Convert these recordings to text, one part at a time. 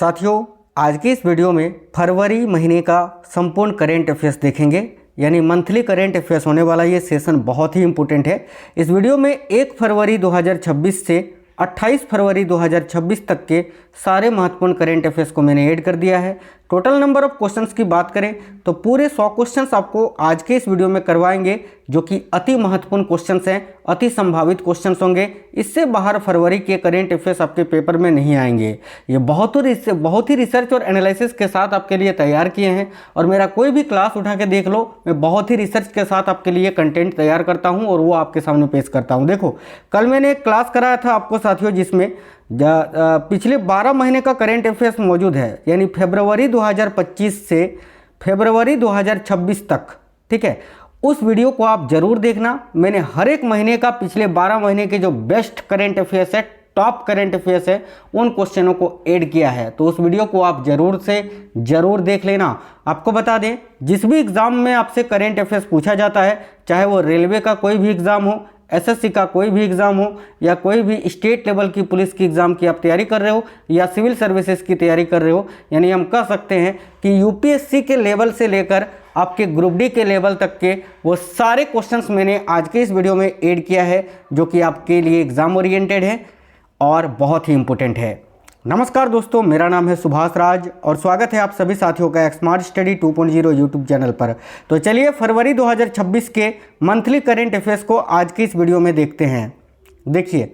साथियों, आज की इस वीडियो में फरवरी महीने का संपूर्ण करेंट अफेयर्स देखेंगे, यानी मंथली करेंट अफेयर्स होने वाला ये सेशन बहुत ही इंपॉर्टेंट है। इस वीडियो में 1 फरवरी 2026 से 28 फरवरी 2026 तक के सारे महत्वपूर्ण करेंट अफेयर्स को मैंने ऐड कर दिया है। टोटल नंबर ऑफ क्वेश्चंस की बात करें तो पूरे 100 क्वेश्चंस आपको आज के इस वीडियो में करवाएंगे, जो कि अति महत्वपूर्ण क्वेश्चंस हैं, अति संभावित क्वेश्चंस होंगे। इससे बाहर फरवरी के करेंट अफेयर्स आपके पेपर में नहीं आएंगे। ये बहुत ही रिसर्च और एनालिसिस के साथ आपके लिए तैयार किए हैं, और मेरा कोई भी क्लास उठा के देख लो, मैं बहुत ही रिसर्च के साथ आपके लिए कंटेंट तैयार करता हूँ और वो आपके सामने पेश करता हूँ। देखो, कल मैंने एक क्लास कराया था आपको साथियों, जिसमें पिछले 12 महीने का करेंट अफेयर्स मौजूद है, यानी फरवरी 2025 से फरवरी 2026 तक। ठीक है, उस वीडियो को आप जरूर देखना। मैंने हर एक महीने का पिछले 12 महीने के जो बेस्ट करेंट अफेयर्स है, टॉप करेंट अफेयर्स है, उन क्वेश्चनों को ऐड किया है। तो उस वीडियो को आप जरूर देख लेना। आपको बता दें, जिस भी एग्जाम में आपसे करेंट अफेयर्स पूछा जाता है, चाहे वो रेलवे का कोई भी एग्जाम हो, एसएससी का कोई भी एग्ज़ाम हो, या कोई भी स्टेट लेवल की पुलिस की एग्ज़ाम की आप तैयारी कर रहे हो, या सिविल सर्विसेज की तैयारी कर रहे हो, यानी हम कह सकते हैं कि यूपीएससी के लेवल से लेकर आपके ग्रुप डी के लेवल तक के वो सारे क्वेश्चंस मैंने आज के इस वीडियो में ऐड किया है, जो कि आपके लिए एग्ज़ाम ओरिएंटेड है और बहुत ही इंपॉर्टेंट है। नमस्कार दोस्तों, मेरा नाम है सुभाष राज और स्वागत है आप सभी साथियों का स्मार्ट स्टडी 2.0 यूट्यूब चैनल पर। तो चलिए फरवरी 2026 के मंथली करेंट अफेयर्स को आज की इस वीडियो में देखते हैं। देखिए,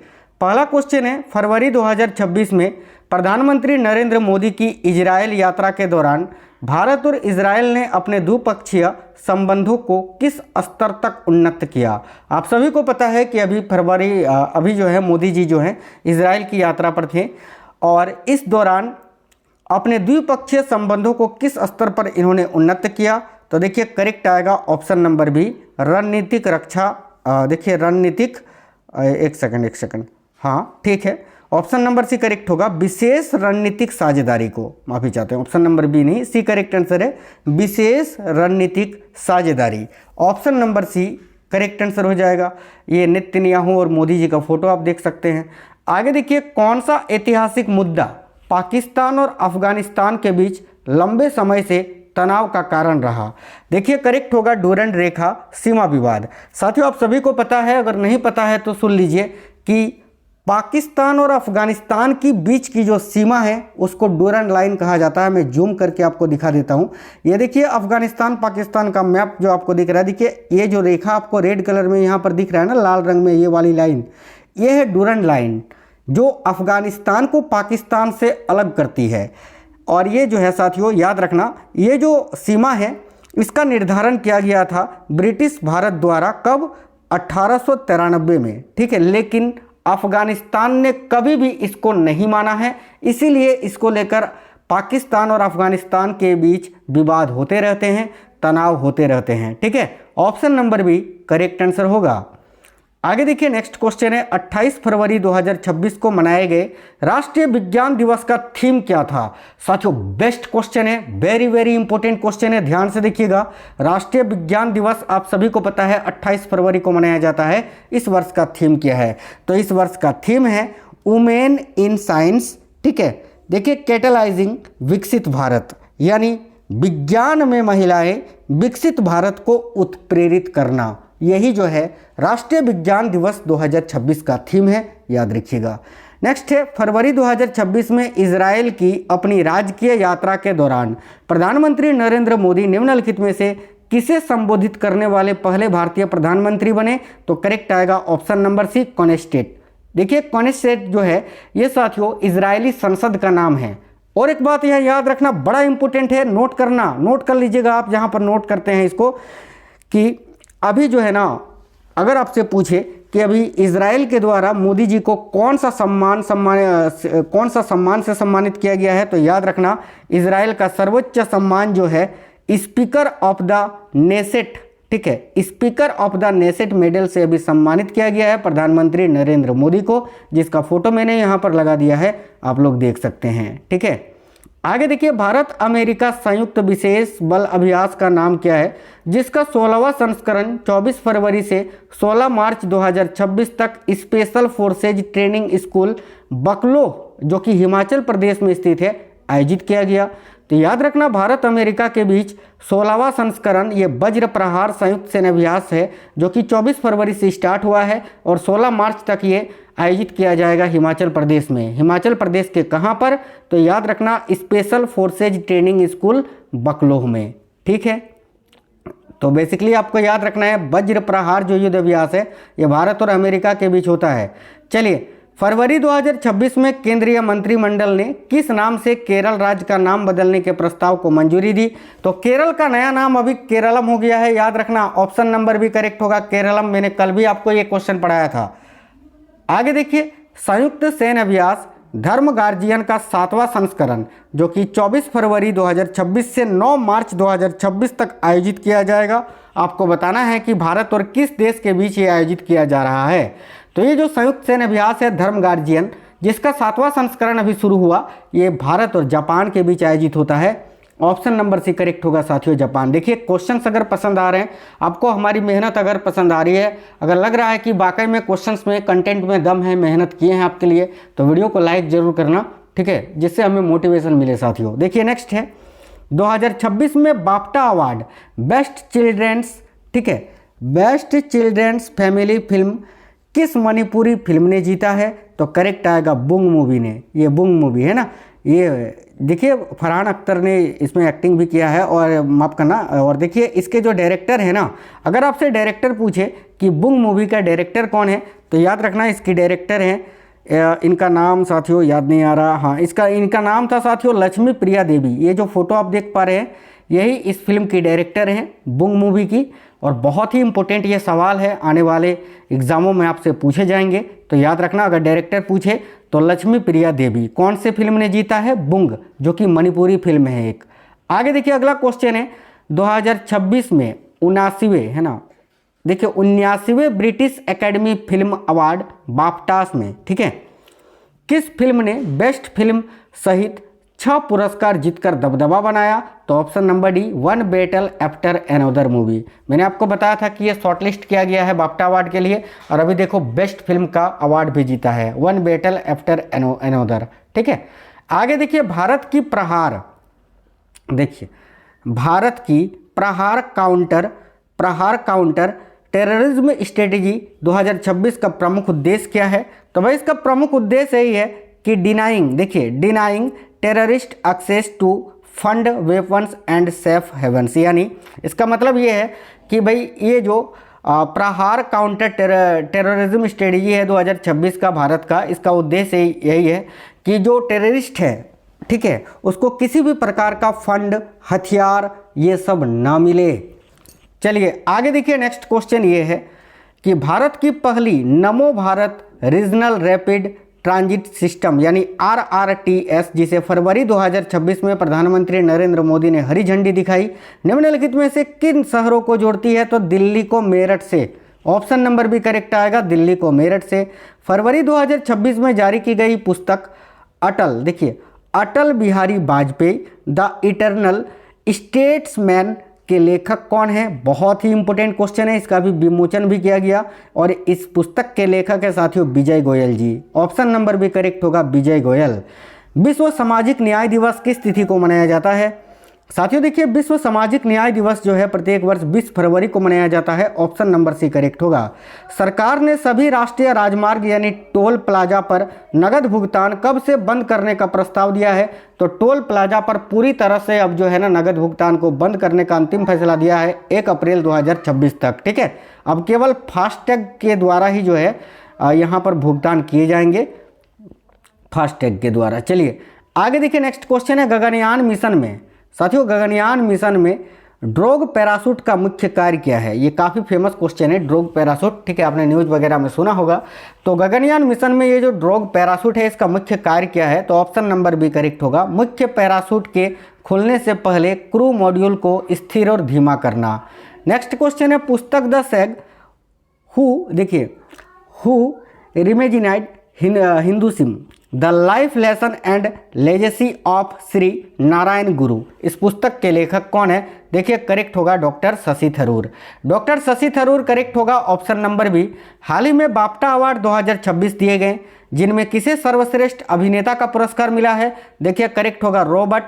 पहला क्वेश्चन है, फरवरी 2026 में प्रधानमंत्री नरेंद्र मोदी की इजरायल यात्रा के दौरान भारत और इजरायल ने अपने द्विपक्षीय संबंधों को किस स्तर तक उन्नत किया। आप सभी को पता है कि अभी जो है मोदी जी जो हैं इजरायल की यात्रा पर थे, और इस दौरान अपने द्विपक्षीय संबंधों को किस स्तर पर इन्होंने उन्नत किया। तो देखिए, करेक्ट आएगा ऑप्शन नंबर बी, रणनीतिक रक्षा। देखिए रणनीतिक, एक सेकंड, हाँ ठीक है, ऑप्शन नंबर सी करेक्ट होगा, विशेष रणनीतिक साझेदारी को। माफी चाहते हैं, ऑप्शन नंबर बी नहीं, सी करेक्ट आंसर है, विशेष रणनीतिक साझेदारी। Option number C correct answer हो जाएगा। ये नेतन्याहू और मोदी जी का फोटो आप देख सकते हैं। आगे देखिए, कौन सा ऐतिहासिक मुद्दा पाकिस्तान और अफगानिस्तान के बीच लंबे समय से तनाव का कारण रहा। देखिए करेक्ट होगा डूरंड रेखा सीमा विवाद। साथियों, आप सभी को पता है, अगर नहीं पता है तो सुन लीजिए कि पाकिस्तान और अफगानिस्तान की बीच की जो सीमा है उसको डूरंड लाइन कहा जाता है। मैं जूम करके आपको दिखा देता हूँ। ये देखिए अफगानिस्तान पाकिस्तान का मैप जो आपको दिख रहा है, देखिए ये जो रेखा आपको रेड कलर में यहाँ पर दिख रहा है ना, लाल रंग में ये वाली लाइन, ये है डूरंड लाइन, जो अफगानिस्तान को पाकिस्तान से अलग करती है। और ये जो है साथियों याद रखना, ये जो सीमा है इसका निर्धारण किया गया था ब्रिटिश भारत द्वारा कब, 1893 में। ठीक है, लेकिन अफगानिस्तान ने कभी भी इसको नहीं माना है, इसीलिए इसको लेकर पाकिस्तान और अफगानिस्तान के बीच विवाद होते रहते हैं, तनाव होते रहते हैं। ठीक है, option number B correct answer होगा। आगे देखिए, नेक्स्ट क्वेश्चन है, 28 फरवरी 2026 को मनाए गए राष्ट्रीय विज्ञान दिवस का थीम क्या था। साथियों बेस्ट क्वेश्चन है, वेरी इंपॉर्टेंट क्वेश्चन है, ध्यान से देखिएगा। राष्ट्रीय विज्ञान दिवस आप सभी को पता है 28 फरवरी को मनाया जाता है। इस वर्ष का थीम क्या है? तो इस वर्ष का थीम है वुमेन इन साइंस। ठीक है, देखिए कैटलाइजिंग विकसित भारत, यानी विज्ञान में महिलाएं विकसित भारत को उत्प्रेरित करना, यही जो है राष्ट्रीय विज्ञान दिवस 2026 का थीम है, याद रखिएगा। नेक्स्ट है, फरवरी 2026 में इजरायल की अपनी राजकीय यात्रा के दौरान प्रधानमंत्री नरेंद्र मोदी निम्नलिखित में से किसे संबोधित करने वाले पहले भारतीय प्रधानमंत्री बने। तो करेक्ट आएगा ऑप्शन नंबर सी, कनेस्टेट। देखिए कनेस्टेट जो है ये साथियों इजरायली संसद का नाम है। और एक बात यह याद रखना, बड़ा इंपॉर्टेंट है, नोट कर लीजिएगा आप जहाँ पर नोट करते हैं इसको, कि अभी जो है ना, अगर आपसे पूछे कि अभी इजराइल के द्वारा मोदी जी को कौन सा सम्मान से सम्मानित किया गया है, तो याद रखना इजराइल का सर्वोच्च सम्मान जो है स्पीकर ऑफ द नेसेट। ठीक है, speaker of the Knesset medal से अभी सम्मानित किया गया है प्रधानमंत्री नरेंद्र मोदी को, जिसका फोटो मैंने यहाँ पर लगा दिया है, आप लोग देख सकते हैं। ठीक है, आगे देखिए, भारत अमेरिका संयुक्त विशेष बल अभ्यास का नाम क्या है, जिसका 16वां संस्करण 24 फरवरी से 16 मार्च 2026 तक स्पेशल फोर्सेज ट्रेनिंग स्कूल बकलो, जो कि हिमाचल प्रदेश में स्थित है, आयोजित किया गया। तो याद रखना भारत अमेरिका के बीच 16वां संस्करण ये वज्र प्रहार संयुक्त सेनाभ्यास है, जो कि 24 फरवरी से स्टार्ट हुआ है और 16 मार्च तक ये आयोजित किया जाएगा हिमाचल प्रदेश में। हिमाचल प्रदेश के कहाँ पर? तो याद रखना special forces training school Bakloh में। ठीक है, तो बेसिकली आपको याद रखना है वज्र प्रहार जो युद्ध अभ्यास है ये भारत और अमेरिका के बीच होता है। चलिए, फरवरी 2026 में केंद्रीय मंत्रिमंडल ने किस नाम से केरल राज्य का नाम बदलने के प्रस्ताव को मंजूरी दी? तो केरल का नया नाम अभी केरलम हो गया है। याद रखना ऑप्शन नंबर भी करेक्ट होगा, केरलम। मैंने कल भी आपको ये क्वेश्चन पढ़ाया था। आगे देखिए, संयुक्त सैन्य अभ्यास धर्म गार्जियन का 7वां संस्करण जो कि 24 फरवरी 2026 से 9 मार्च 2026 तक आयोजित किया जाएगा। आपको बताना है कि भारत और किस देश के बीच ये आयोजित किया जा रहा है। तो ये जो संयुक्त सैन्य अभ्यास है धर्म गार्जियन, जिसका 7वां संस्करण अभी शुरू हुआ, ये भारत और जापान के बीच आयोजित होता है। ऑप्शन नंबर सी करेक्ट होगा साथियों, जापान। देखिए, क्वेश्चंस अगर पसंद आ रहे हैं आपको, हमारी मेहनत अगर पसंद आ रही है, अगर लग रहा है कि वाकई में क्वेश्चंस में कंटेंट में दम है, मेहनत किए हैं आपके लिए, तो वीडियो को लाइक जरूर करना, ठीक है, जिससे हमें मोटिवेशन मिले साथियों। देखिए नेक्स्ट है 2026 में बाफ्टा अवार्ड बेस्ट चिल्ड्रेंस, ठीक है, बेस्ट चिल्ड्रेंस फैमिली फिल्म किस मणिपुरी फिल्म ने जीता है? तो करेक्ट आएगा बुंग मूवी ने। ये बुंग मूवी है ना, ये देखिए फरहान अख्तर ने इसमें एक्टिंग भी किया है, और माफ़ करना, और देखिए इसके जो डायरेक्टर है ना, अगर आपसे डायरेक्टर पूछे कि बुंग मूवी का डायरेक्टर कौन है, तो याद रखना इसकी डायरेक्टर हैं, इनका नाम साथियों याद नहीं आ रहा, हाँ इनका नाम था साथियों लक्ष्मी प्रिया देवी। ये जो फोटो आप देख पा रहे हैं यही इस फिल्म की डायरेक्टर हैं बुंग मूवी की। और बहुत ही इंपॉर्टेंट ये सवाल है, आने वाले एग्जामों में आपसे पूछे जाएंगे, तो याद रखना अगर डायरेक्टर पूछे तो लक्ष्मी प्रिया देवी। कौन से फिल्म ने जीता है? बुंग, जो कि मणिपुरी फिल्म है एक। आगे देखिए अगला क्वेश्चन है 2026 में 79वें, है ना, देखिए 79वें ब्रिटिश एकेडमी फिल्म अवार्ड बाफ्टास में, ठीक है, किस फिल्म ने बेस्ट फिल्म सहित 6 पुरस्कार जीतकर दबदबा बनाया? तो option number D, one battle after another movie. मैंने आपको बताया था कि ये शॉर्टलिस्ट किया गया है बाफ्टा अवार्ड के लिए, और अभी देखो बेस्ट फिल्म का अवार्ड भी जीता है, वन बैटल आफ्टर एनोदर, ठीक है। आगे देखिए भारत की प्रहार, देखिए भारत की प्रहार काउंटर टेररिज्म स्ट्रेटेजी 2026 का प्रमुख उद्देश्य क्या है? तो भाई इसका प्रमुख उद्देश्य यही है कि denying terrorist access to fund weapons and safe havens. यानी इसका मतलब ये है कि भाई ये जो प्रहार काउंटर टेररिज्म स्ट्रेटेजी है 2026 का भारत का, इसका उद्देश्य यही है कि जो टेररिस्ट है, ठीक है, उसको किसी भी प्रकार का फंड, हथियार ये सब ना मिले। चलिए आगे देखिए, नेक्स्ट क्वेश्चन ये है कि भारत की पहली नमो Bharat regional rapid transit system यानी RRTS, जिसे फरवरी 2026 में प्रधानमंत्री नरेंद्र मोदी ने हरी झंडी दिखाई, निम्नलिखित में से किन शहरों को जोड़ती है? तो दिल्ली को मेरठ से। ऑप्शन नंबर भी करेक्ट आएगा, दिल्ली को मेरठ से। फरवरी 2026 में जारी की गई पुस्तक अटल, देखिए Atal Bihari Vajpayee the eternal statesman के लेखक कौन है? बहुत ही इंपॉर्टेंट क्वेश्चन है, इसका भी विमोचन भी किया गया, और इस पुस्तक के लेखक है साथियों विजय गोयल जी। ऑप्शन नंबर भी करेक्ट होगा, विजय गोयल। विश्व सामाजिक न्याय दिवस किस तिथि को मनाया जाता है? साथियों देखिए विश्व सामाजिक न्याय दिवस जो है प्रत्येक वर्ष 20 फरवरी को मनाया जाता है। ऑप्शन नंबर सी करेक्ट होगा। सरकार ने सभी राष्ट्रीय राजमार्ग यानी टोल प्लाजा पर नगद भुगतान कब से बंद करने का प्रस्ताव दिया है? तो टोल प्लाजा पर पूरी तरह से अब जो है ना नगद भुगतान को बंद करने का अंतिम फैसला दिया है 1 अप्रैल 2026 तक, ठीक है। अब केवल फास्टैग के द्वारा ही जो है यहाँ पर भुगतान किए जाएंगे, फास्टैग के द्वारा। चलिए आगे देखिए, नेक्स्ट क्वेश्चन है गगनयान मिशन में। साथियों गगनयान मिशन में ड्रोग पैराशूट का मुख्य कार्य क्या है? ये काफ़ी फेमस क्वेश्चन है, ड्रोग पैराशूट, ठीक है, आपने न्यूज़ वगैरह में सुना होगा। तो गगनयान मिशन में ये जो ड्रोग पैराशूट है इसका मुख्य कार्य क्या है? तो ऑप्शन नंबर भी करेक्ट होगा, मुख्य पैराशूट के खुलने से पहले क्रू मॉड्यूल को स्थिर और धीमा करना। नेक्स्ट क्वेश्चन है पुस्तक द सैग हु, देखिए who reimagined Hinduism the life lesson and legacy of Shri Narayana Guru. इस पुस्तक के लेखक कौन है? देखिए करेक्ट होगा doctor Shashi Tharoor. Doctor Shashi Tharoor correct होगा ऑप्शन नंबर बी। हाल ही में बाफ्टा अवार्ड 2026 दिए गए, जिनमें किसे सर्वश्रेष्ठ अभिनेता का पुरस्कार मिला है? देखिए करेक्ट होगा रॉबर्ट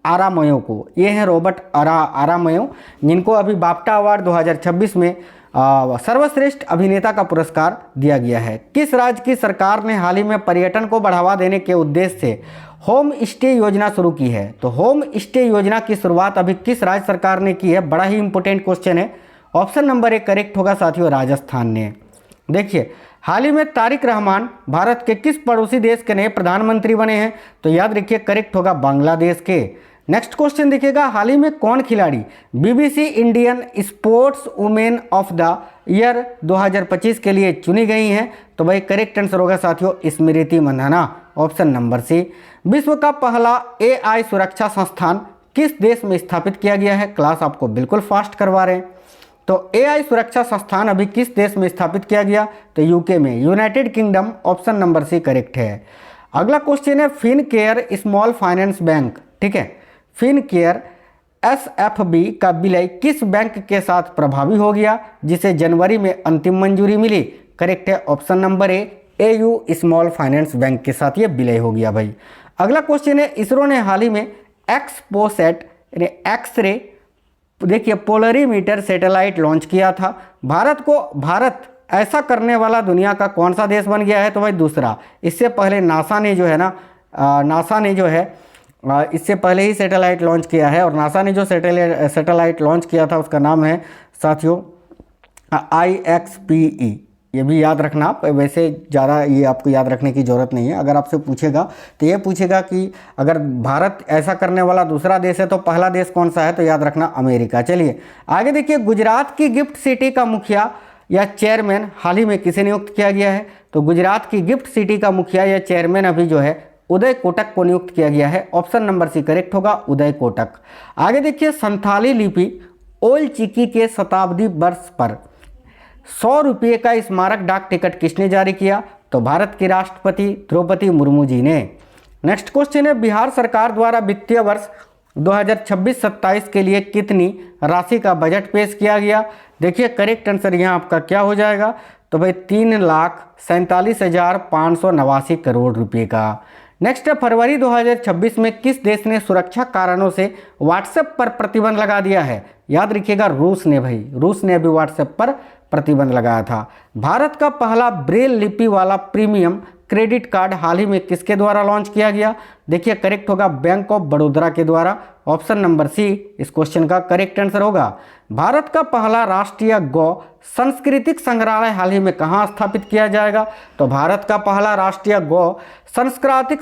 आरामोयो को। ये हैं रॉबर्ट आरामोयो, जिनको अभी बाफ्टा अवार्ड 2026 में सर्वश्रेष्ठ अभिनेता का पुरस्कार दिया गया है। किस राज्य की सरकार ने हाल ही में पर्यटन को बढ़ावा देने के उद्देश्य से होम स्टे योजना शुरू की है? तो होम स्टे योजना की शुरुआत अभी किस राज्य सरकार ने की है? बड़ा ही इंपॉर्टेंट क्वेश्चन है। ऑप्शन नंबर ए करेक्ट होगा साथियों, राजस्थान ने। देखिए हाल ही में तारिक रहमान भारत के किस पड़ोसी देश के नए प्रधानमंत्री बने हैं? तो याद रखिए करेक्ट होगा बांग्लादेश के। नेक्स्ट क्वेश्चन देखिएगा, हाल ही में कौन खिलाड़ी BBC Indian sports women of the year 2025 के लिए चुनी गई हैं? तो भाई करेक्ट आंसर होगा साथियों स्मृति मंधाना, ऑप्शन नंबर सी। विश्व का पहला एआई सुरक्षा संस्थान किस देश में स्थापित किया गया है? क्लास आपको बिल्कुल फास्ट करवा रहे हैं। तो एआई सुरक्षा संस्थान अभी किस देश में स्थापित किया गया? तो यूके में, United Kingdom, option number C correct है। अगला क्वेश्चन है फिनकेयर स्मॉल फाइनेंस बैंक, ठीक है, फिनकेयर एसएफबी का विलय किस बैंक के साथ प्रभावी हो गया, जिसे जनवरी में अंतिम मंजूरी मिली? करेक्ट है option number A, AU small finance bank के साथ ये विलय हो गया भाई। अगला क्वेश्चन है, इसरो ने हाल ही में एक्सपोसैट एक्सरे देखिए पोलरीमीटर सैटेलाइट लॉन्च किया था। भारत ऐसा करने वाला दुनिया का कौन सा देश बन गया है? तो भाई दूसरा। इससे पहले नासा ने जो है इससे पहले ही सैटेलाइट लॉन्च किया है, और नासा ने जो सैटेलाइट लॉन्च किया था उसका नाम है साथियों IXPE। ये भी याद रखना आप, वैसे ज़्यादा ये आपको याद रखने की ज़रूरत नहीं है। अगर आपसे पूछेगा तो ये पूछेगा कि अगर भारत ऐसा करने वाला दूसरा देश है तो पहला देश कौन सा है? तो याद रखना अमेरिका। चलिए आगे देखिए, गुजरात की गिफ्ट सिटी का मुखिया या चेयरमैन हाल ही में किसे नियुक्त किया गया है? तो गुजरात की गिफ्ट सिटी का मुखिया या चेयरमैन अभी जो है उदय कोटक को नियुक्त किया गया है, ऑप्शन नंबर सी करेक्ट होगा उदय कोटक। आगे देखिए, संथाली लिपि ओल चिकी के शताब्दी वर्ष पर 100 रुपये का स्मारक डाक टिकट किसने जारी किया? तो भारत की राष्ट्रपति द्रौपदी मुर्मू जी ने। नेक्स्ट क्वेश्चन है, बिहार सरकार द्वारा वित्तीय वर्ष 2026-27 के लिए कितनी राशि का बजट पेश किया गया? देखिए करेक्ट आंसर यहाँ आपका क्या हो जाएगा? तो भाई 3,47,589 करोड़ रुपए का। नेक्स्ट है, फरवरी 2026 में किस देश ने सुरक्षा कारणों से व्हाट्सएप पर प्रतिबंध लगा दिया है? याद रखिएगा रूस ने भाई, रूस ने अभी व्हाट्सएप पर प्रतिबंध लगाया था। भारत का पहला ब्रेल लिपि वाला प्रीमियम क्रेडिट कार्ड हाल ही में किसके द्वारा लॉन्च किया गया? देखिए करेक्ट होगा बैंक ऑफ बड़ौदा के द्वारा, ऑप्शन नंबर सी इस क्वेश्चन का करेक्ट आंसर होगा। भारत का पहला राष्ट्रीय गौ सांस्कृतिक संग्रहालय हाल ही में कहाँ स्थापित किया जाएगा? तो भारत का पहला राष्ट्रीय गौ संस्कृति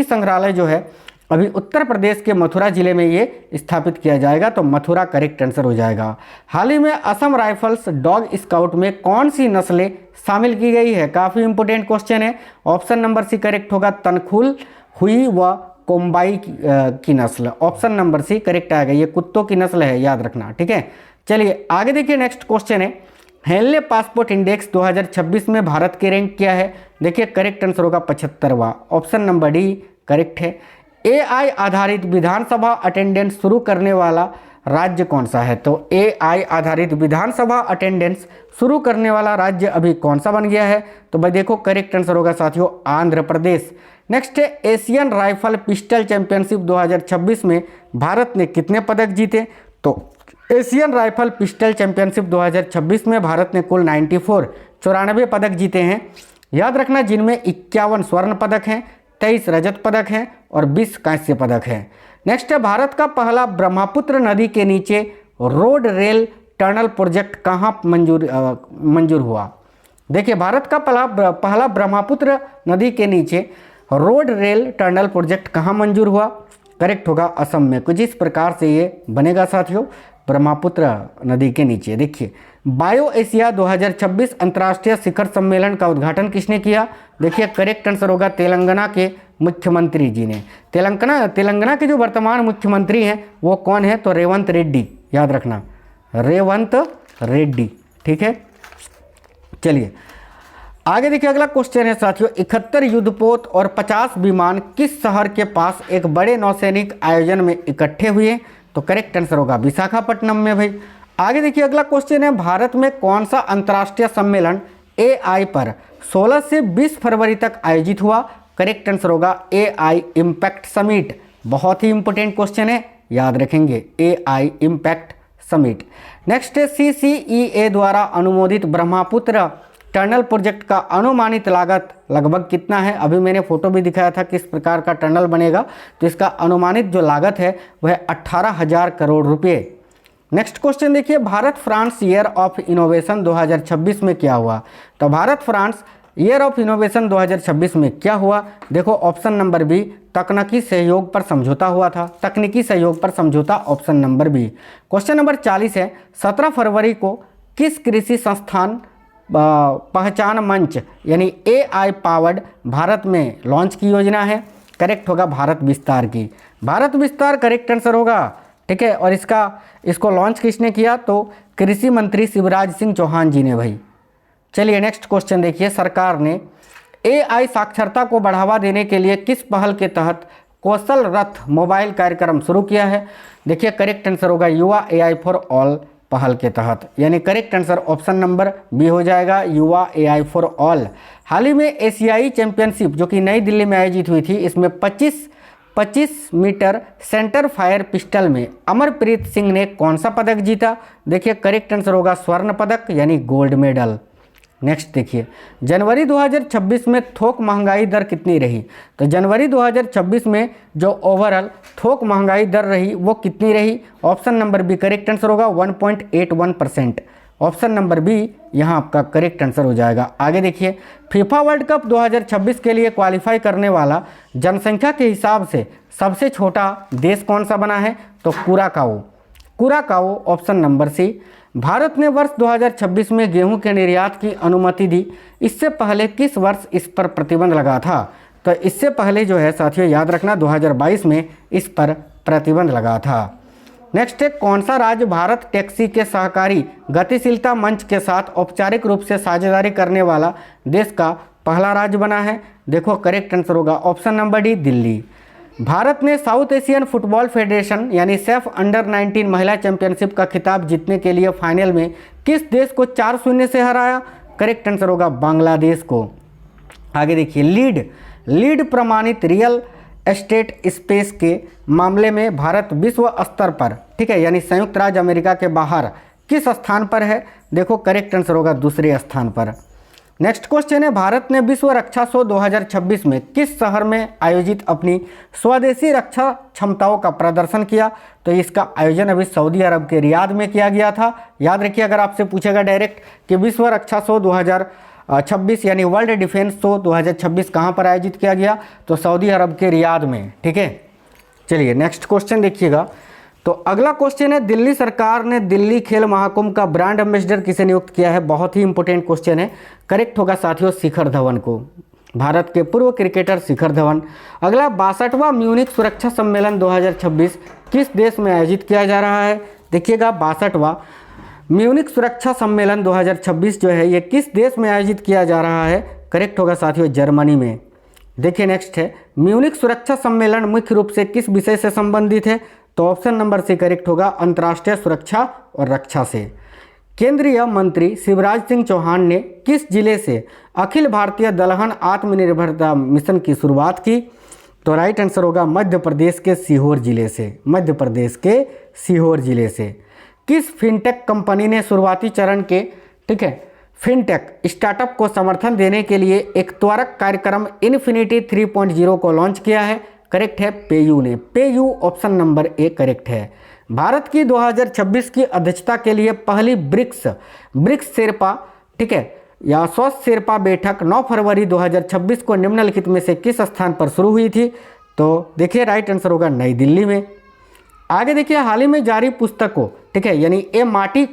संग्रहालय जो है अभी उत्तर प्रदेश के मथुरा जिले में ये स्थापित किया जाएगा, तो मथुरा करेक्ट आंसर हो जाएगा। हाल ही में असम राइफल्स डॉग स्काउट में कौन सी नस्लें शामिल की गई है? काफ़ी इंपोर्टेंट क्वेश्चन है, ऑप्शन नंबर सी करेक्ट होगा तनखुल हुई व कोम्बाई की नस्ल, ऑप्शन नंबर सी करेक्ट आएगा। ये कुत्तों की नस्ल है, याद रखना, ठीक है। चलिए आगे देखिए, नेक्स्ट क्वेश्चन है, हेनले पासपोर्ट इंडेक्स 2026 में भारत की रैंक क्या है? देखिए करेक्ट आंसर होगा 75वां, ऑप्शन नंबर डी करेक्ट है। AI आधारित विधानसभा अटेंडेंस शुरू करने वाला राज्य कौन सा है? तो AI आधारित विधानसभा अटेंडेंस शुरू करने वाला राज्य अभी कौन सा बन गया है? तो भाई देखो करेक्ट आंसर होगा साथियों आंध्र प्रदेश। नेक्स्ट है, एशियन राइफल पिस्टल चैंपियनशिप 2026 में भारत ने कितने पदक जीते? तो एशियन राइफल पिस्टल चैंपियनशिप 2026 में भारत ने कुल 94 पदक जीते हैं, याद रखना, जिनमें 51 स्वर्ण पदक हैं, 23 रजत पदक हैं और 20 कांस्य पदक हैं। नेक्स्ट है, भारत का पहला ब्रह्मपुत्र नदी के नीचे रोड रेल टनल प्रोजेक्ट कहाँ मंजूर हुआ? देखिए भारत का पहला ब्रह्मपुत्र नदी के नीचे रोड रेल टनल प्रोजेक्ट कहाँ मंजूर हुआ? करेक्ट होगा असम में। कुछ इस प्रकार से ये बनेगा साथियों, ब्रह्मपुत्र नदी के नीचे। देखिए बायो एशिया 2026 अंतर्राष्ट्रीय शिखर सम्मेलन का उद्घाटन किसने किया? देखिए करेक्ट आंसर होगा तेलंगाना के मुख्यमंत्री जी ने। तेलंगाना के जो वर्तमान मुख्यमंत्री हैं वो कौन है? तो रेवंत रेड्डी, याद रखना रेवंत रेड्डी, ठीक है। चलिए आगे देखिए अगला क्वेश्चन है साथियों, 71 युद्धपोत और 50 विमान किस शहर के पास एक बड़े नौसैनिक आयोजन में इकट्ठे हुए? तो करेक्ट आंसर होगा विशाखापट्टनम में भाई। आगे देखिए अगला क्वेश्चन है, भारत में कौन सा अंतर्राष्ट्रीय सम्मेलन AI पर 16 से 20 फरवरी तक आयोजित हुआ? करेक्ट आंसर होगा AI इम्पैक्ट समिट। बहुत ही इंपॉर्टेंट क्वेश्चन है, याद रखेंगे AI इम्पैक्ट समिट। नेक्स्ट है, CCEA द्वारा अनुमोदित ब्रह्मपुत्र टनल प्रोजेक्ट का अनुमानित लागत लगभग कितना है? अभी मैंने फोटो भी दिखाया था किस प्रकार का टनल बनेगा, तो इसका अनुमानित जो लागत है वह 18,000 करोड़ रुपये। नेक्स्ट क्वेश्चन देखिए, Bharat France year of innovation 2026 में क्या हुआ? तो Bharat France year of innovation 2026 में क्या हुआ? देखो ऑप्शन नंबर बी, तकनीकी सहयोग पर समझौता हुआ था, तकनीकी सहयोग पर समझौता, option number B. Question number 40 है, 17 फरवरी को किस कृषि संस्थान पहचान मंच यानी AI पावर्ड भारत में लॉन्च की योजना है? करेक्ट होगा भारत विस्तार की। भारत विस्तार करेक्ट आंसर होगा, ठीक है। और इसको लॉन्च किसने किया? तो कृषि मंत्री शिवराज सिंह चौहान जी ने भाई। चलिए नेक्स्ट क्वेश्चन देखिए, सरकार ने AI साक्षरता को बढ़ावा देने के लिए किस पहल के तहत कौशल रथ मोबाइल कार्यक्रम शुरू किया है? देखिए करेक्ट आंसर होगा युवा AI फॉर ऑल पहल के तहत, यानी correct answer option number B हो जाएगा, युवा AI फॉर ऑल। हाल ही में एशियाई चैंपियनशिप जो कि नई दिल्ली में आयोजित हुई थी, इसमें 25 मीटर सेंटर फायर पिस्टल में अमरप्रीत सिंह ने कौन सा पदक जीता? देखिए करेक्ट आंसर होगा स्वर्ण पदक यानी गोल्ड मेडल। नेक्स्ट देखिए, जनवरी 2026 में थोक महंगाई दर कितनी रही? तो जनवरी 2026 में जो ओवरऑल थोक महंगाई दर रही वो कितनी रही? Option number B correct answer होगा 1.81%। ऑप्शन नंबर बी यहाँ आपका करेक्ट आंसर हो जाएगा। आगे देखिए, फीफा वर्ल्ड कप 2026 के लिए क्वालिफाई करने वाला जनसंख्या के हिसाब से सबसे छोटा देश कौन सा बना है? तो Curacao, option number C. Bharat ने वर्ष 2026 में गेहूं के निर्यात की अनुमति दी, इससे पहले किस वर्ष इस पर प्रतिबंध लगा था? तो इससे पहले जो है साथियों याद रखना 2022 में इस पर प्रतिबंध लगा था। नेक्स्ट है, कौन सा राज्य भारत टैक्सी के सहकारी गतिशीलता मंच के साथ औपचारिक रूप से साझेदारी करने वाला देश का पहला राज्य बना है? देखो करेक्ट आंसर होगा option number D, Delhi. Bharat ने साउथ एशियन फुटबॉल फेडरेशन यानी सेफ अंडर 19 महिला चैंपियनशिप का खिताब जीतने के लिए फाइनल में किस देश को 4-0 से हराया? करेक्ट आंसर होगा बांग्लादेश को। आगे देखिए, लीड प्रमाणित रियल एस्टेट स्पेस के मामले में भारत विश्व स्तर पर, ठीक है, यानी संयुक्त राज्य अमेरिका के बाहर किस स्थान पर है? देखो करेक्ट आंसर होगा दूसरे स्थान पर। नेक्स्ट क्वेश्चन है, भारत ने विश्व रक्षा शो 2026 में किस शहर में आयोजित अपनी स्वदेशी रक्षा क्षमताओं का प्रदर्शन किया? तो इसका आयोजन अभी सऊदी अरब के रियाद में किया गया था। याद रखिए, अगर आपसे पूछेगा डायरेक्ट कि विश्व रक्षा शो 2026 यानी वर्ल्ड डिफेंस शो 2026 कहाँ पर आयोजित किया गया? तो सऊदी अरब के रियाद में, ठीक है। चलिए नेक्स्ट क्वेश्चन देखिएगा। तो अगला क्वेश्चन है, दिल्ली सरकार ने दिल्ली खेल महाकुंभ का ब्रांड एम्बेसडर किसे नियुक्त किया है? बहुत ही इंपॉर्टेंट क्वेश्चन है। करेक्ट होगा साथियों शिखर धवन को, भारत के पूर्व क्रिकेटर शिखर धवन। अगला 62वां म्यूनिख सुरक्षा सम्मेलन 2026 किस देश में आयोजित किया जा रहा है? देखिएगा 62वां म्यूनिख सुरक्षा सम्मेलन 2026 जो है ये किस देश में आयोजित किया जा रहा है? करेक्ट होगा साथियों जर्मनी में। देखिए नेक्स्ट है, म्यूनिख सुरक्षा सम्मेलन मुख्य रूप से किस विषय से संबंधित है? तो ऑप्शन नंबर सी करेक्ट होगा अंतर्राष्ट्रीय सुरक्षा और रक्षा से। केंद्रीय मंत्री शिवराज सिंह चौहान ने किस जिले से अखिल भारतीय दलहन आत्मनिर्भरता मिशन की शुरुआत की? तो राइट आंसर होगा मध्य प्रदेश के सीहोर जिले से, मध्य प्रदेश के सीहोर जिले से। किस फिनटेक कंपनी ने शुरुआती चरण के, ठीक है, फिनटेक स्टार्टअप को समर्थन देने के लिए एक त्वरक कार्यक्रम इन्फिनिटी 3.0 को लॉन्च किया है? करेक्ट है पेयू ने, PayU option number A correct है। भारत की 2026 की अध्यक्षता के लिए पहली ब्रिक्स शेरपा, ठीक है, या स्वस्थ शेरपा बैठक 9 फरवरी 2026 को निम्नलिखित में से किस स्थान पर शुरू हुई थी? तो देखिए राइट आंसर होगा नई दिल्ली में। आगे देखिए, हाल ही में जारी पुस्तकों, ठीक है, यानी ए माटी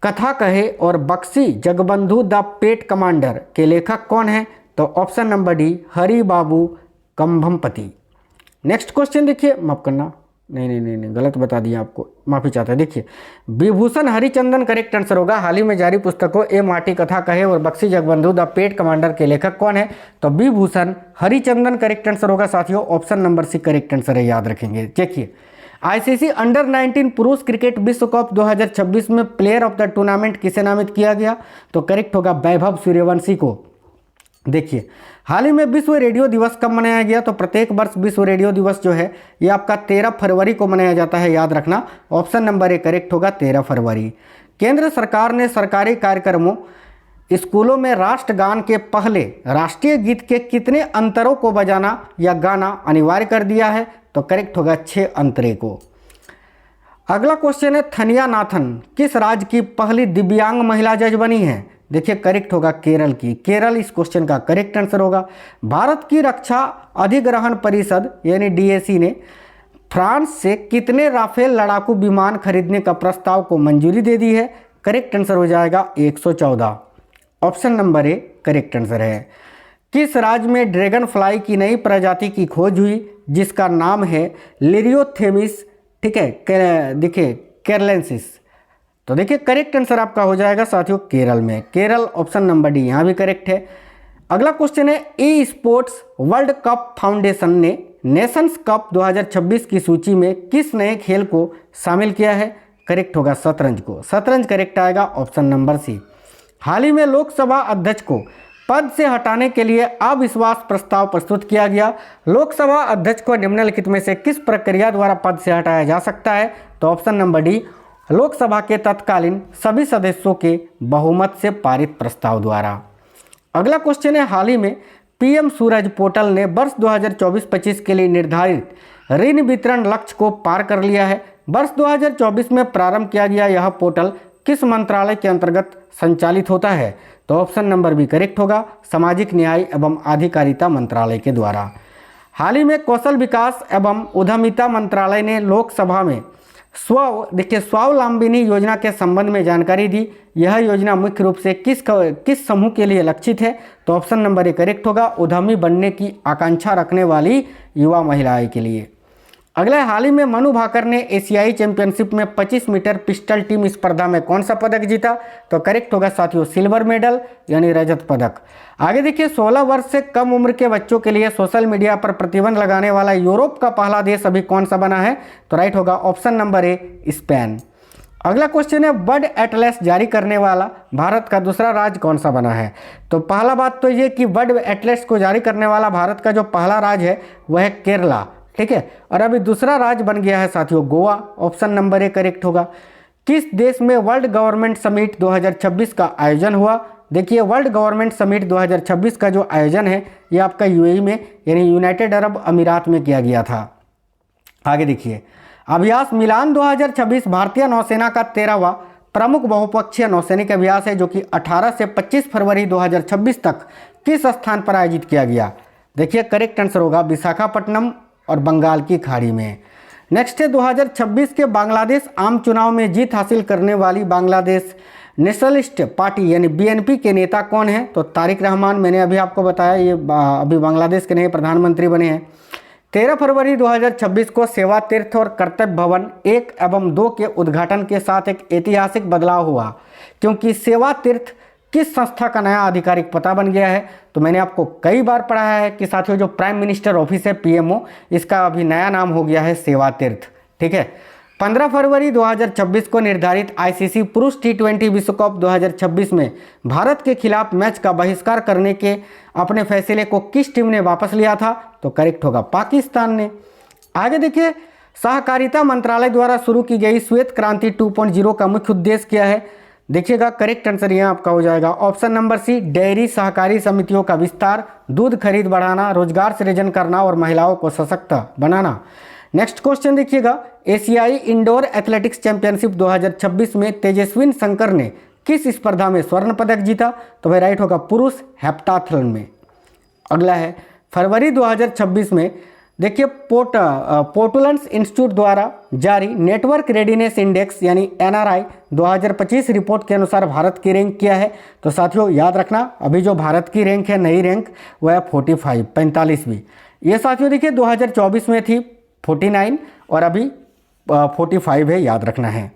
कथा कहे और Bakshi Jagabandhu the pet commander के लेखक कौन है? तो option number D Hari Babu Kambhampati. Next question देखिए, माफ करना, नहीं, गलत बता दिया आपको, माफ़ी चाहता है। देखिए विभूषण हरिचंदन करेक्ट आंसर होगा। हाल ही में जारी पुस्तकों ए माटी कथा कहे और Bakshi Jagabandhu the pet commander के लेखक कौन है? तो विभूषण हरिचंदन करेक्ट आंसर होगा साथियों। Option number C correct answer है, याद रखेंगे। देखिए आईसीसी अंडर 19 पुरुष क्रिकेट विश्व कप 2026 में प्लेयर ऑफ द टूर्नामेंट किसे नामित किया गया? तो करेक्ट होगा वैभव सूर्यवंशी को। देखिए हाल ही में विश्व रेडियो दिवस कब मनाया गया? तो प्रत्येक वर्ष विश्व रेडियो दिवस जो है ये आपका 13 फरवरी को मनाया जाता है, याद रखना। ऑप्शन नंबर ए करेक्ट होगा 13 फरवरी। केंद्र सरकार ने सरकारी कार्यक्रमों स्कूलों में राष्ट्रगान के पहले राष्ट्रीय गीत के कितने अंतरों को बजाना या गाना अनिवार्य कर दिया है? तो करेक्ट होगा 6 अंतरे को। अगला क्वेश्चन है थनिया नाथन किस राज्य की पहली दिव्यांग महिला जज बनी है? देखिए करेक्ट होगा केरल की। केरल इस क्वेश्चन का करेक्ट आंसर होगा। भारत की रक्षा अधिग्रहण परिषद यानी डीएसी ने फ्रांस से कितने राफेल लड़ाकू विमान खरीदने का प्रस्ताव को मंजूरी दे दी है? करेक्ट आंसर हो जाएगा 114। Option number A correct answer है। किस राज्य में ड्रैगन फ्लाई की नई प्रजाति की खोज हुई जिसका नाम है लिरियोथेमिस? ठीक है, देखिए केरलेंसिस। तो देखिए करेक्ट आंसर आपका हो जाएगा साथियों केरल में। केरल ऑप्शन नंबर डी यहाँ भी करेक्ट है। अगला क्वेश्चन है e sports world cup foundation ने नेशंस कप 2026 की सूची में किस नए खेल को शामिल किया है? करेक्ट होगा शतरंज को। शतरंज करेक्ट आएगा ऑप्शन नंबर सी। हाल ही में लोकसभा अध्यक्ष को पद से हटाने के लिए अविश्वास प्रस्ताव प्रस्तुत किया गया। लोकसभा अध्यक्ष को निम्नलिखित में से किस प्रक्रिया द्वारा पद से हटाया जा सकता है? तो ऑप्शन नंबर डी लोकसभा के तत्कालीन सभी सदस्यों के बहुमत से पारित प्रस्ताव द्वारा। अगला क्वेश्चन है हाल ही में पीएम सूरज पोर्टल ने वर्ष 2024-25 के लिए निर्धारित ऋण वितरण लक्ष्य को पार कर लिया है। वर्ष 2024 में प्रारंभ किया गया यह पोर्टल किस मंत्रालय के अंतर्गत संचालित होता है? तो ऑप्शन नंबर भी करेक्ट होगा सामाजिक न्याय एवं अधिकारिता मंत्रालय के द्वारा। हाल ही में कौशल विकास एवं उद्यमिता मंत्रालय ने लोकसभा में स्वावलंबिनी योजना के संबंध में जानकारी दी। यह योजना मुख्य रूप से किस समूह के लिए लक्षित है? तो ऑप्शन नंबर ए करेक्ट होगा उद्यमी बनने की आकांक्षा रखने वाली युवा महिलाएं के लिए। अगला हाल ही में मनु भाकर ने एशियाई चैंपियनशिप में 25 मीटर पिस्टल टीम स्पर्धा में कौन सा पदक जीता? तो करेक्ट होगा साथियों सिल्वर मेडल यानी रजत पदक। आगे देखिए 16 वर्ष से कम उम्र के बच्चों के लिए सोशल मीडिया पर प्रतिबंध लगाने वाला यूरोप का पहला देश अभी कौन सा बना है? तो राइट होगा ऑप्शन नंबर ए स्पेन। अगला क्वेश्चन है वर्ल्ड एटलस जारी करने वाला भारत का दूसरा राज्य कौन सा बना है? तो पहला बात तो ये कि वर्ल्ड एटलस को जारी करने वाला भारत का जो पहला राज्य है वह है केरला। ठीक है, और अभी दूसरा राज्य बन गया है साथियों Goa. Option number A correct होगा। किस देश में वर्ल्ड गवर्नमेंट समिट 2026 का आयोजन हुआ? देखिए वर्ल्ड गवर्नमेंट समिट 2026 का जो आयोजन है ये आपका यूएई में यानी यूनाइटेड अरब अमीरात में किया गया था। आगे देखिए अभ्यास मिलान 2026 भारतीय नौसेना का 13वां प्रमुख बहुपक्षीय नौसैनिक अभ्यास है जो कि 18 से 25 फरवरी 2026 तक किस स्थान पर आयोजित किया गया? देखिए करेक्ट आंसर होगा विशाखापट्टनम और बंगाल की खाड़ी में। नेक्स्ट है 2026 के बांग्लादेश आम चुनाव में जीत हासिल करने वाली बांग्लादेश नेशनलिस्ट पार्टी यानी बीएनपी के नेता कौन है? तो तारिक रहमान। मैंने अभी आपको बताया ये अभी बांग्लादेश के नए प्रधानमंत्री बने हैं। 13 फरवरी 2026 को सेवा तीर्थ और कर्तव्य भवन 1 एवं 2 के उद्घाटन के साथ एक ऐतिहासिक बदलाव हुआ क्योंकि सेवा तीर्थ किस संस्था का नया आधिकारिक पता बन गया है? तो मैंने आपको कई बार पढ़ाया है कि साथियों जो प्राइम मिनिस्टर ऑफिस है पीएमओ इसका अभी नया नाम हो गया है सेवा तीर्थ। ठीक है, 15 फरवरी 2026 को निर्धारित आईसीसी पुरुष टी20 विश्व कप 2026 में भारत के खिलाफ मैच का बहिष्कार करने के अपने फैसले को किस टीम ने वापस लिया था? तो करेक्ट होगा पाकिस्तान ने। आगे देखिए सहकारिता मंत्रालय द्वारा शुरू की गई श्वेत क्रांति 2.0 का मुख्य उद्देश्य क्या है? देखिएगा करेक्ट आंसर यहाँ आपका हो जाएगा ऑप्शन नंबर सी डेयरी सहकारी समितियों का विस्तार, दूध खरीद बढ़ाना, रोजगार सृजन करना और महिलाओं को सशक्त बनाना। नेक्स्ट क्वेश्चन देखिएगा एशियाई इंडोर एथलेटिक्स चैंपियनशिप 2026 में तेजस्विन शंकर ने किस स्पर्धा में स्वर्ण पदक जीता? तो भाई राइट होगा पुरुष हेप्टाथलन में। अगला है फरवरी 2026 में देखिए पोर्टुलेंस इंस्टीट्यूट द्वारा जारी नेटवर्क रेडीनेस इंडेक्स यानी एनआरआई 2025 रिपोर्ट के अनुसार भारत की रैंक क्या है? तो साथियों याद रखना अभी जो भारत की रैंक है नई रैंक वह है 45वीं। ये साथियों देखिए 2024 में थी 49 और अभी 45 है, याद रखना है।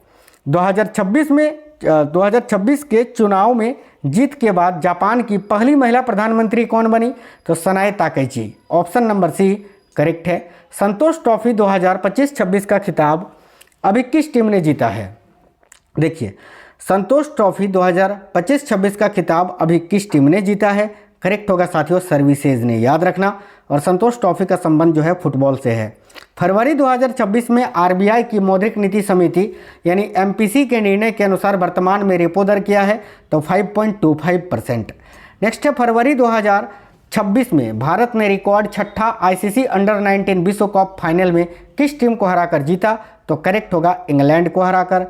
2026 के चुनाव में जीत के बाद जापान की पहली महिला प्रधानमंत्री कौन बनी? तो सनाए ताकैची, ऑप्शन नंबर सी करेक्ट है। संतोष ट्रॉफी 2025-26 का खिताब अभी किस टीम ने जीता है? देखिए, संतोष ट्रॉफी 2025-26 का खिताब अभी किस टीम ने जीता है? करेक्ट होगा साथियों, सर्विसेज ने, याद रखना। और संतोष ट्रॉफी का संबंध जो है फुटबॉल से है। फरवरी 2026 में आरबीआई की मौद्रिक नीति समिति यानी एमपीसी के निर्णय के अनुसार वर्तमान में रेपो दर क्या है? तो 5.25%। नेक्स्ट है, फरवरी 2026 में भारत ने रिकॉर्ड छठा आईसीसी अंडर 19 विश्व कप फाइनल में किस टीम को हराकर जीता? तो करेक्ट होगा इंग्लैंड को हराकर।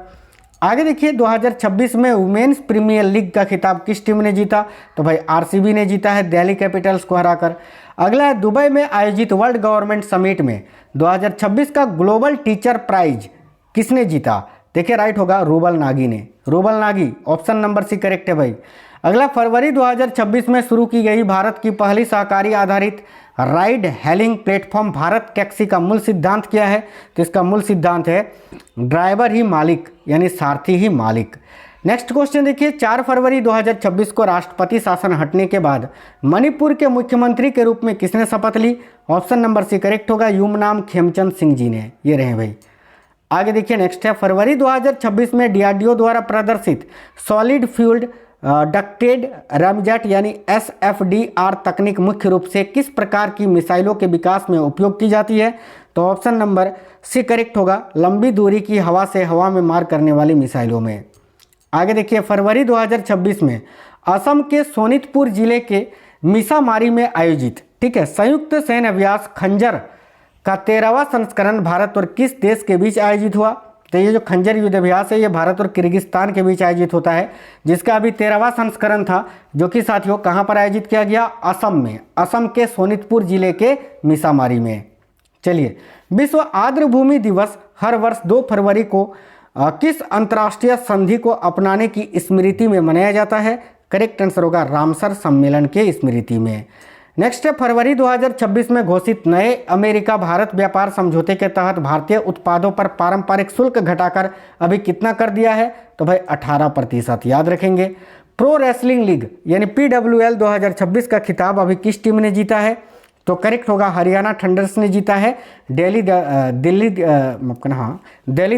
आगे देखिए, 2026 में वुमेन्स प्रीमियर लीग का खिताब किस टीम ने जीता? तो भाई आरसीबी ने जीता है, दिल्ली कैपिटल्स को हराकर। अगला है, दुबई में आयोजित वर्ल्ड गवर्नमेंट समिट में 2026 का ग्लोबल टीचर प्राइज किसने जीता? देखिए राइट होगा, रूबल नागी ने, Rubal Nagi, option number C correct है भाई। अगला, फरवरी 2026 में शुरू की गई भारत की पहली सहकारी आधारित ride hailing platform Bharat taxi का मूल सिद्धांत क्या है? तो इसका मूल सिद्धांत है ड्राइवर ही मालिक यानी सारथी ही मालिक। नेक्स्ट क्वेश्चन देखिए, 4 फरवरी 2026 को राष्ट्रपति शासन हटने के बाद मणिपुर के मुख्यमंत्री के रूप में किसने शपथ ली? ऑप्शन नंबर सी करेक्ट होगा, यूमनाम खेमचंद सिंह जी ने। ये रहे भाई। आगे देखिए, नेक्स्ट है, फरवरी 2026 में डीआरडीओ द्वारा प्रदर्शित सॉलिड फ्यूल्ड डक्टेड रमजेट यानी SFDR तकनीक मुख्य रूप से किस प्रकार की मिसाइलों के विकास में उपयोग की जाती है? तो ऑप्शन नंबर सी करेक्ट होगा, लंबी दूरी की हवा से हवा में मार करने वाली मिसाइलों में। आगे देखिए, फरवरी 2026 में असम के सोनितपुर जिले के मिसामारी में आयोजित संयुक्त सैन्य अभ्यास खंजर का 13वां संस्करण भारत और किस देश के बीच आयोजित हुआ? तो ये जो खंजर युद्ध अभ्यास है ये भारत और किर्गिस्तान के बीच आयोजित होता है, जिसका अभी 13वां संस्करण था, जो कि साथियों कहाँ पर आयोजित किया गया? असम में, असम के सोनितपुर जिले के मिसामारी में। चलिए, विश्व आर्द्रभूमि दिवस हर वर्ष 2 फरवरी को किस अंतर्राष्ट्रीय संधि को अपनाने की स्मृति में मनाया जाता है? करेक्ट आंसर होगा रामसर सम्मेलन के स्मृति में। नेक्स्ट है, फरवरी 2026 में घोषित नए अमेरिका भारत व्यापार समझौते के तहत भारतीय उत्पादों पर पारंपरिक शुल्क घटाकर अभी कितना कर दिया है? तो भाई 18%, याद रखेंगे। प्रो रेसलिंग लीग यानी PWL 2026 का खिताब अभी किस टीम ने जीता है? तो करेक्ट होगा, हरियाणा थंडर्स ने जीता है, दिल्ली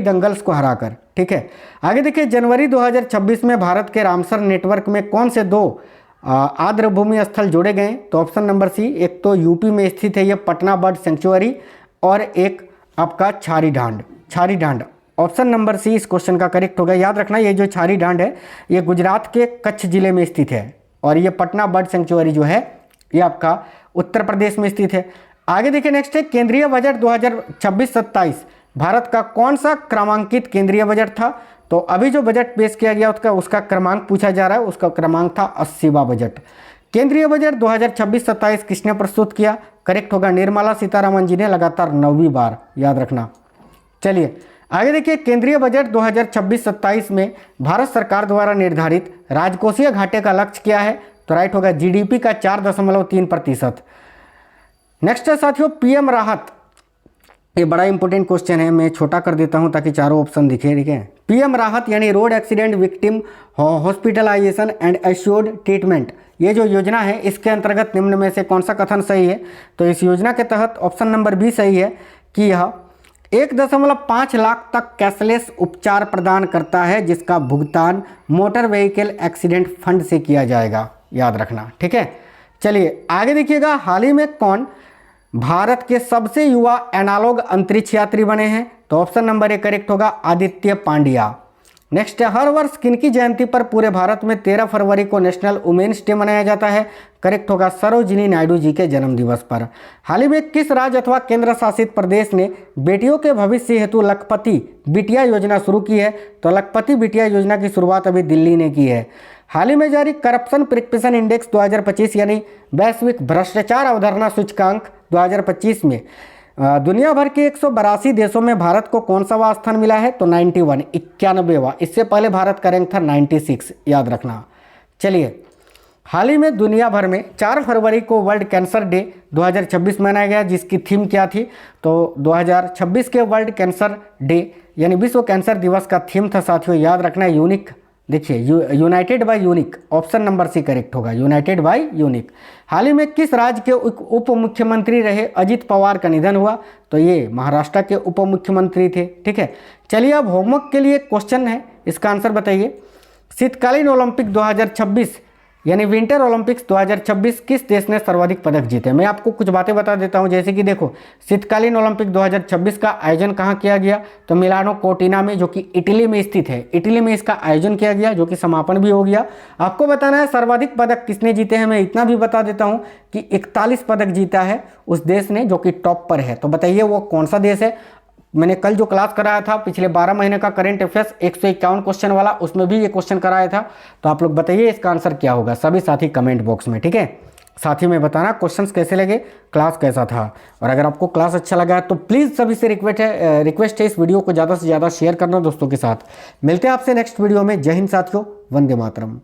दंगल्स को हराकर। ठीक है, आगे देखिए, जनवरी 2026 में भारत के रामसर नेटवर्क में कौन से 2 आर्द्रभूमि स्थल जोड़े गए? तो ऑप्शन नंबर सी, एक तो यूपी में स्थित है ये पटना बर्ड सेंचुअरी, और एक आपका छारी ढांड। ऑप्शन नंबर सी इस क्वेश्चन का करेक्ट होगा। याद रखना, ये जो छारी ढांड है ये गुजरात के कच्छ जिले में स्थित है, और ये पटना बर्ड सेंचुअरी जो है ये आपका उत्तर प्रदेश में स्थित है। आगे देखिए, नेक्स्ट है, केंद्रीय बजट 2026-27 भारत का कौन सा क्रमांकित केंद्रीय बजट था? तो अभी जो बजट पेश किया गया उसका क्रमांक पूछा जा रहा है, उसका क्रमांक था 80वां बजट। केंद्रीय बजट 2026-27 किसने प्रस्तुत किया? करेक्ट होगा, निर्मला सीतारमण जी ने लगातार 9वीं बार, याद रखना। चलिए आगे देखिए, केंद्रीय बजट 2026-27 में भारत सरकार द्वारा निर्धारित राजकोषीय घाटे का लक्ष्य क्या है? तो राइट होगा, GDP का 4.3%। नेक्स्ट है साथियों, PM राहत। ये बड़ा इंपॉर्टेंट क्वेश्चन है, मैं छोटा कर देता हूं ताकि चारों ऑप्शन दिखे। ठीक है, PM राहत यानी road accident victim hospitalization and assured treatment, ये जो योजना है इसके अंतर्गत निम्न में से कौन सा कथन सही है? तो इस योजना के तहत ऑप्शन नंबर बी सही है कि यह 1.5 लाख तक कैशलेस उपचार प्रदान करता है, जिसका भुगतान मोटर व्हीकल एक्सीडेंट फंड से किया जाएगा, याद रखना। ठीक है, चलिए आगे देखिएगा, हाल ही में कौन भारत के सबसे युवा एनालॉग अंतरिक्ष यात्री बने हैं? तो ऑप्शन नंबर ए करेक्ट होगा, आदित्य पांड्या। नेक्स्ट है, हर वर्ष किनकी जयंती पर पूरे भारत में 13 फरवरी को नेशनल वुमेन्स डे मनाया जाता है? करेक्ट होगा, सरोजिनी नायडू जी के जन्म दिवस पर। हाल ही में किस राज्य अथवा केंद्र शासित प्रदेश ने बेटियों के भविष्य हेतु लखपति बिटिया योजना शुरू की है? तो लखपति बिटिया योजना की शुरुआत अभी दिल्ली ने की है। हाल ही में जारी करप्शन प्रिकपेशन इंडेक्स 2025 यानी वैश्विक भ्रष्टाचार अवधारणा सूचकांक 2025 में दुनिया भर के 182 देशों में भारत को कौन सा वां स्थान मिला है? तो 91वां। इससे पहले भारत का रैंक था 96, याद रखना। चलिए हाल ही में दुनिया भर में 4 फरवरी को वर्ल्ड कैंसर डे 2026 मनाया गया, जिसकी थीम क्या थी? तो 2026 के वर्ल्ड कैंसर डे यानी विश्व कैंसर दिवस का थीम था साथियों, याद रखना है यूनिक। देखिए united by unique, option number C correct होगा, यूनाइटेड बाय यूनिक। हाल ही में किस राज्य के उप मुख्यमंत्री रहे अजित पवार का निधन हुआ? तो ये महाराष्ट्र के उप मुख्यमंत्री थे। ठीक है, चलिए अब होमवर्क के लिए क्वेश्चन है, इसका आंसर बताइए। शीतकालीन ओलंपिक 2026 यानी विंटर ओलंपिक्स 2026 किस देश ने सर्वाधिक पदक जीते? मैं आपको कुछ बातें बता देता हूं, जैसे कि देखो शीतकालीन ओलंपिक 2026 का आयोजन कहां किया गया? तो मिलानो कोर्टिना में, जो कि इटली में स्थित है। इटली में इसका आयोजन किया गया, जो कि समापन भी हो गया। आपको बताना है सर्वाधिक पदक किसने जीते हैं। मैं इतना भी बता देता हूं कि 41 पदक जीता है उस देश ने, जो कि टॉप पर है। तो बताइए वो कौन सा देश है? मैंने कल जो क्लास कराया था पिछले 12 महीने का करेंट अफेयर्स 151 क्वेश्चन वाला, उसमें भी ये क्वेश्चन कराया था। तो आप लोग बताइए इसका आंसर क्या होगा, सभी साथी कमेंट बॉक्स में। ठीक है, साथ ही में बताना क्वेश्चंस कैसे लगे, क्लास कैसा था। और अगर आपको क्लास अच्छा लगा है तो प्लीज़ सभी से रिक्वेस्ट है इस वीडियो को ज़्यादा से ज़्यादा शेयर करना दोस्तों के साथ। मिलते हैं आपसे नेक्स्ट वीडियो में। जय हिंद साथियों, वंदे मातरम।